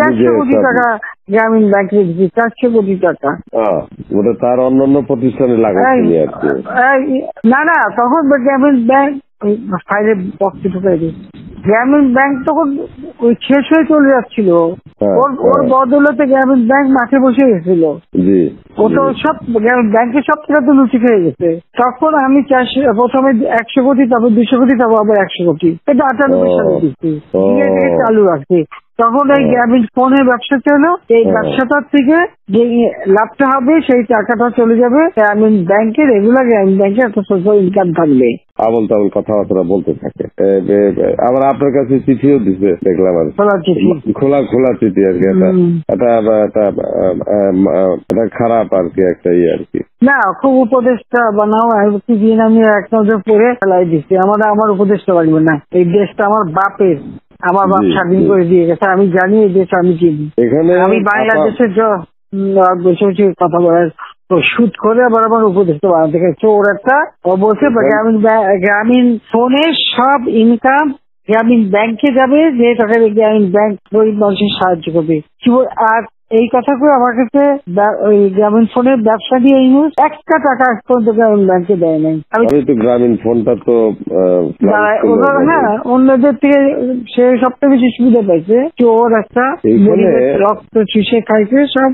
400 কোটি টাকা গ্রামীণ ব্যাংকে দিচ্ছি, 400 কোটি টাকা। ওটা তার অন্যান্য প্রতিষ্ঠানে লাগাচ্ছি আর কি। না তখন গ্রামীণ ব্যাংক ফাইলে বক্সে ঢুকাই দিই। গ্রামীণ ব্যাংক তখন ওই শেষ হয়ে চলে যাচ্ছিল, ওর বদলতে গ্রামীণ ব্যাংক মাঠে বসে গেছিল। ও তো সব ব্যাংকের সব টাকা তো লুচি খেয়ে গেছে। তখন আমি প্রথমে 100 কোটি, তারপর 200 কোটি, তারপর আবার 100 কোটি, এটা 98 সালে দিচ্ছি, চালু রাখছি। তখন এই গ্রামীণ ফোনের ব্যবসা ছিল, এই ব্যবসাটার থেকে যে লাভটা হবে সেই টাকাটা চলে যাবে গ্রামীণ ব্যাংকে, রেগুলার গ্রামীণ ব্যাংকে একটা সোশ্যাল ইনকাম থাকবে। আবল তাবল কথাবার্তা বলতে থাকে। আবার আপনার কাছে চিঠিও দিচ্ছে দেখলাম, আর খোলা চিঠি আর কি। এটা খারাপ আর কি, একটা আর কি। না, খুব উপদেশটা বানাও দিন আমি এক নজর পড়ে ফেলাই দিচ্ছি। আমার উপদেশটা লাগবে না, এই দেশটা আমার বাপের, আমার বাপ স্বাধীন করে দিয়ে গেছে, আমি জানি এই দেশ আমি চিনি। আমি বাংলাদেশের বসে বসে কথা বলার শুট করে আবার আমার উপদেশটা বানাতে গেছে ওর একটা। ও বলছে গ্রামীণ ফোনের সব ইনকাম গ্রামীণ ব্যাংকে যাবে, যে টাকা গ্রামীণ ব্যাংক গরিব মানুষের সাহায্য করবে। আর এই কথা করে আমার কাছে ওই গ্রামীণ ফোনের ব্যবসা দিয়ে ইউজ একটা টাকা পর্যন্ত গ্রামীণ ব্যাংকে দেয় নাই। গ্রামীণ ফোনটা তো অন্যদের থেকে সে সবচেয়ে বেশি সুবিধা পাইছে। ওর একটা রক্ত চুষে খাইছে সব।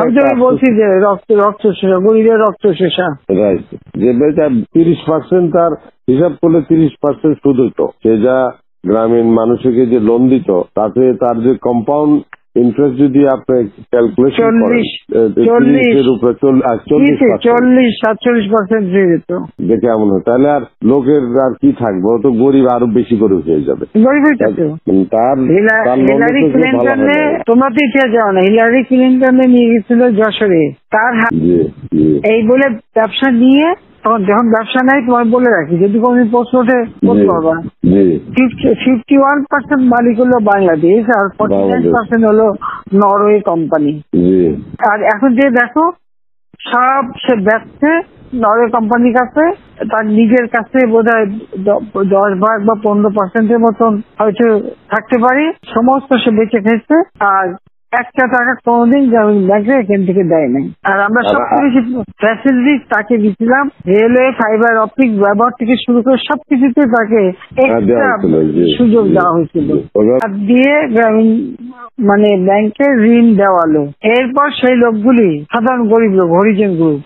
আমি বলছি যে রক্ত শোষা, গরিবের রক্ত শোষা। যে 30% তার হিসাব করলে 30% সুদ হতো। সে যা গ্রামীণ মানুষকে যে লোন দিত, তাতে তার যে কম্পাউন্ড ইন্টারেস্ট যদি আপনি ক্যালকুলেশন করেন 40-47% দেখে এমন হয়, তাহলে আর লোকের আর কি থাকবে, ও তো গরিব আরো বেশি করে হয়ে যাবে। হিলারি ক্লিন্টনে তোমরা তো ইতিহাস জানো না, হিলারি ক্লিন্টনে নিয়ে গেছিল যশোরে, তার এই বলে ব্যবসা নিয়ে। তখন যখন ব্যবসা নাই, তোমায় বলে রাখি, যদি কোনো প্রশ্ন ওঠে বলতে পারবা, 51% মালিক হলো বাংলাদেশ আর 49% হলো নরওয়ে কোম্পানি। আর এখন যে দেখো সব সে ব্যবসা নরওয়ে কোম্পানির কাছে, তার নিজের কাছে বোধহয় 10 বা 15% মতন হয়তো থাকতে পারে, সমস্ত সে বেঁচে খেয়েছে। আর একটা টাকা কোনোদিন গ্রামীণ ব্যাংকে এখান থেকে দেয় নাই। আর আমরা সবচেয়ে বেশি ফ্যাসিলিটি তাকে দিচ্ছিলাম, রেলওয়ে, ফাইবার অপটিক ব্যবহার থেকে শুরু করে সবকিছুতে তাকে এক্সট্রা সুযোগ দেওয়া হয়েছিল। আর দিয়ে গ্রামীণ ব্যাংকে ঋণ দেওয়ালো। এরপর সেই লোকগুলি সাধারণ গরিব লোক, হরিজন গ্রুপ,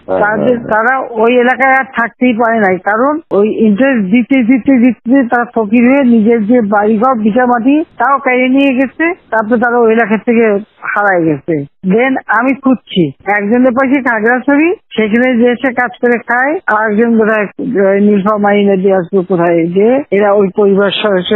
তারা ওই এলাকায় আর থাকতেই পারে নাই, কারণ ওই ইন্টারেস্ট দিতে তারা ফকির হয়ে নিজের যে বাড়িঘর ভিটা মাটি তাও কেড়ে নিয়ে গেছে। তারপরে তারা ওই এলাকা থেকে হারাই গেছে। দেন আমি খুঁজছি, একজনের পাশে খাগড়াছড়ি, সেখানে যে এসে কাজ করে খায়, আর একজন বোধহয় নীলফামারী নদী আসবে কোথায়, যে এরা ওই পরিবার সদস্য